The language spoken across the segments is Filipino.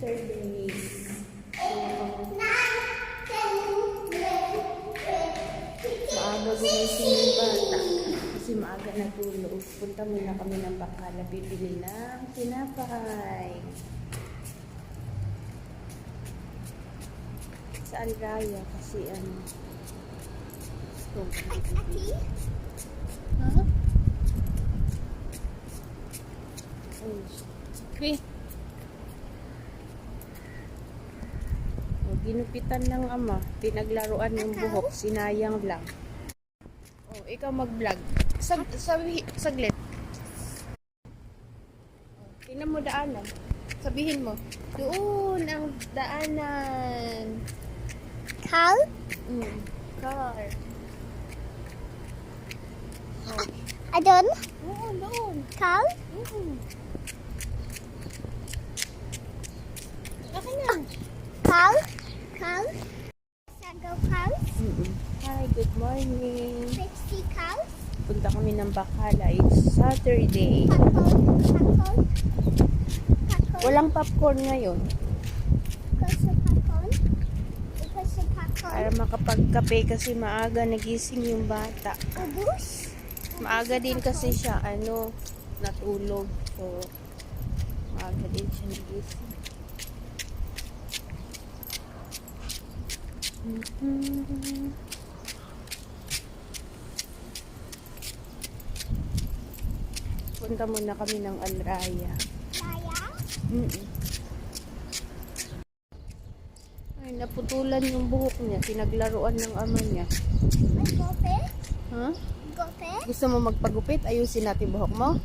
Saturdays. Maaga gumising yung bata kasi maaga natulog. Punta muna kami ng Bacala, bibili ng tinapay sa Alraya kasi ha? Okay. Ginupitan ng ama, pinaglaruan yung buhok, sinayang lang. Oh, ikaw mag-vlog. Saglit. Tingnan mo daanan. Sabihin mo, doon ang daanan. Car? Car. Oh. Doon? Oo, doon. Car? Akin na. Car? Car? Sago cows? Hi, good morning. 60 cows? Punta kami ng Bacala. It's Saturday. Popcorn? Walang popcorn ngayon. Gusto popcorn? Gusto popcorn? Para makapagkape kasi maaga nagising yung bata. Ubus? Maaga din kasi siya, natulog. So, maaga din siya nagising. Punta muna kami ng Alraya. Laya? Ay, naputulan yung buhok niya. Pinaglaruan ng ama niya. May gope? Ha? Gope? Gusto mo magpagupit? Ayusin natin buhok mo?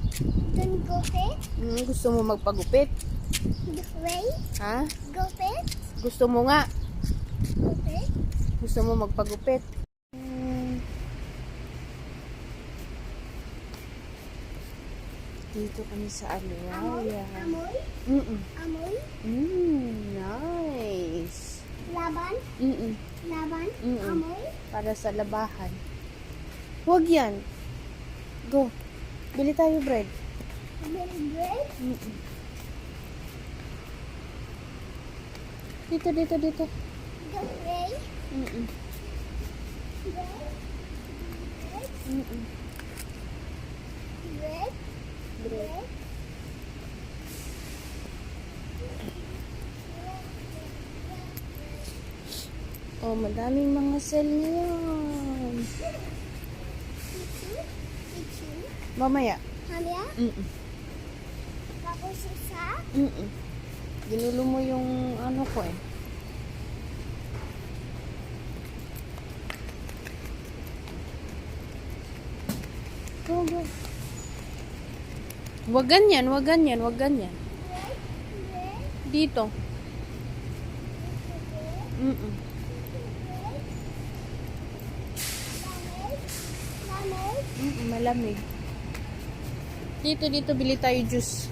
Doon gope? Gusto mo magpagupit? Way? Ha? Gope? Gusto mo nga? Gope? Gusto mo magpagupit? Dito kami sa Alraya. Amoy? Amoy? Nice. Laban? Laban? Amoy? Para sa labahan. Huwag yan. Go. Bili tayo bread. Bread? Dito. Gope? Bread? Bread? Oh, madaming mga sell ngayon. Mamaya. Hamya? Tapos isa? Ginulo mo yung ko eh. Go. Wag ganyan. Dito. Malamig. Dito bili tayo juice.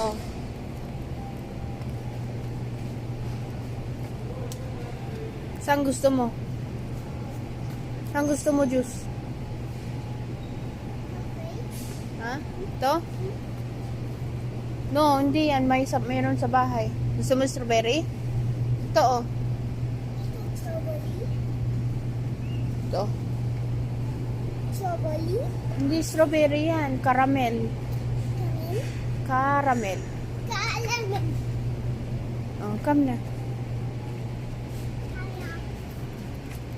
Oh. Saan gusto mo? Juice? Ha? Ito? No, hindi yan. Mayroon sa bahay. Gusto mo strawberry? Ito, oh. Strawberry? Ito. Strawberry? Hindi strawberry yan. Caramel. Kaalam. Oh, come na. Hamya.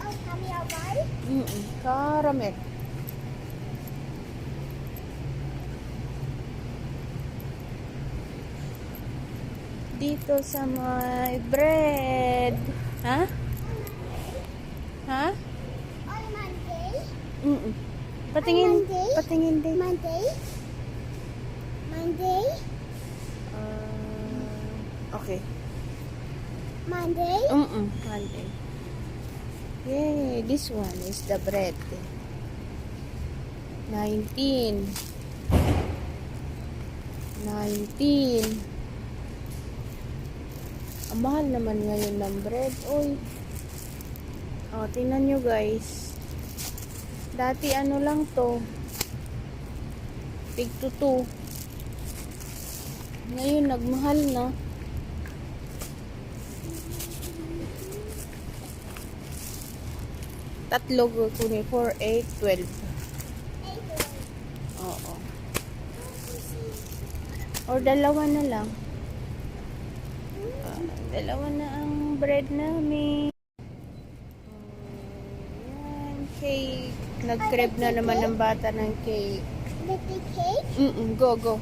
Oh, hamya ba? Caramel. Dito sa may bread. Ha? Ha? On Monday? Patingin din. Monday? Okay. Monday? Monday. Yay, this one is the bread. 19. Ang mahal naman ngayon ng bread. Uy. O, tingnan nyo guys. Dati ano lang to. Tig to 2. Ngayon, nagmahal na. Tatlo kunin. 4, 8, 12. Oo. Or dalawa na lang. Dalawa na ang bread namin. Ayan, cake. Nag-crave na naman ng bata ng cake. Birthday cake? Go, go.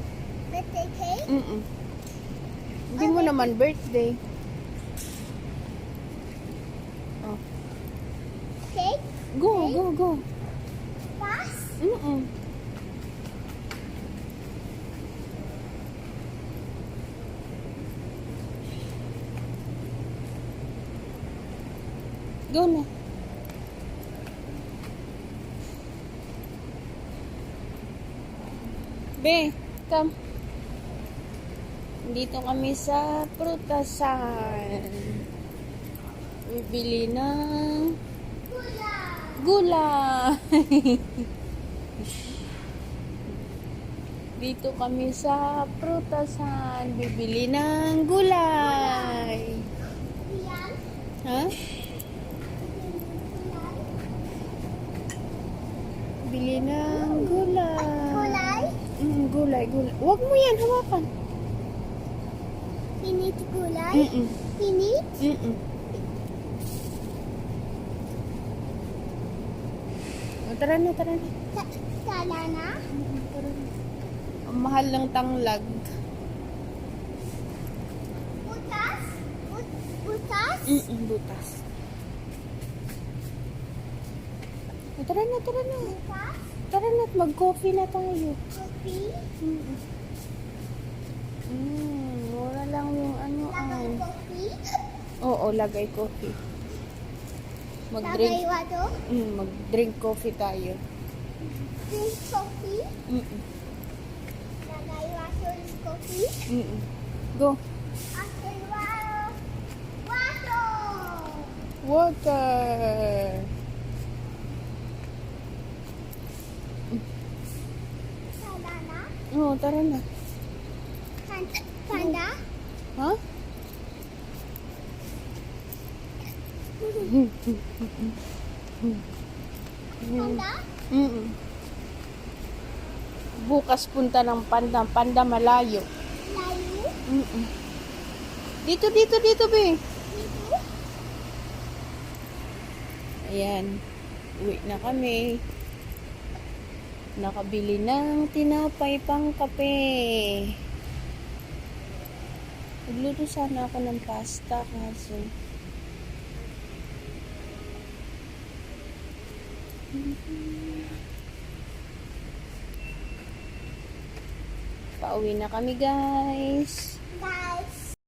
Birthday cake? Hindi mo naman birthday. Oh. Cake? Go, go, go. Pass? Go na. Be, come. Dito kami sa prutasan. Bibili ng gulay. Dito kami sa prutasan. Bibili ng gulay. Yan? Ha? Bili ng gulay. Gulay? Gulay, gulay. Huwag mo yan hawakan. Pinit gulay? Pinit? O, tara na, tara na. Sala na? Tara na. Ang mahal ng tanglad. Butas? Butas? Butas. O, tara na, tara na. Butas? Tara na, mag-coffee na tayo. Coffee? Mura lang yung ano Lagay ay. coffee? Oo, lagay coffee. Lagay Mag-drink. wato? Mag-drink coffee tayo. Drink coffee? Lagay wato yung coffee? Go. Asin wato! Water. Sala na? Oo, tara na. Panda? Ha? Panda? Bukas punta ng panda. Panda malayo. Layo? Dito, dito, dito, be. Dito? Ayan. Uwi na kami. Nakabili ng tinapay pang kape. Nagluto sana ako ng pasta kaso pauwi na kami guys. Bye!